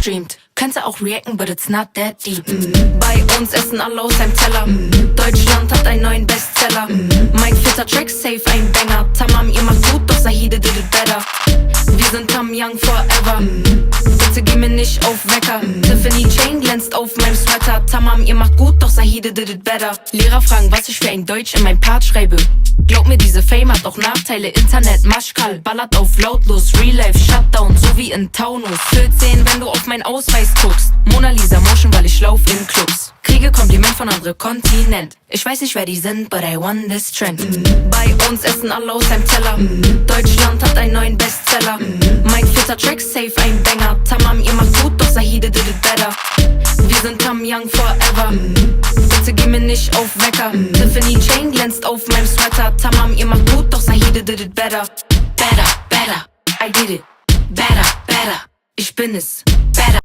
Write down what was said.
streamt. Könnte auch reacten, but it's not that deep. Bei uns essen alle aus einem Teller. Deutschland hat einen neuen Bestseller. Mein vierter Track safe, ein Banger. Tamam, ihr macht gut, doch Sahide did it better. Wir sind Tam Young forever. Bitte geh mir nicht auf Wecker. Tiffany Chain glänzt auf meinem Sweater. Tamam, ihr macht gut, doch Sahide did it better. Lehrer fragen, was ich für ein Deutsch in meinem Part schreibe. Glaub mir, diese Fame hat auch Nachteile. Internet, Maschkal, ballert auf lautlos. Real Life, Shutdown, so wie in Taunus. 14, wenn du auf meinen Ausweis guckst. Mona Lisa Motion, weil ich lauf in Clubs. Kriege Kompliment von anderem Kontinent. Ich weiß nicht, wer die sind, but I won this trend. Bei uns essen alle aus einem Teller. Deutschland hat einen neuen Bestseller. Mein vierter Track safe, ein Banger. Tamam, ihr macht gut, doch Sahide did it better. Wir sind Tam Young forever. Bitte geh mir nicht auf Wecker. Tiffany Chain glänzt auf meinem Sweater. Tamam, ihr macht gut, doch Sahide did it better. Better, better, I did it. Better, better, ich bin es. Better.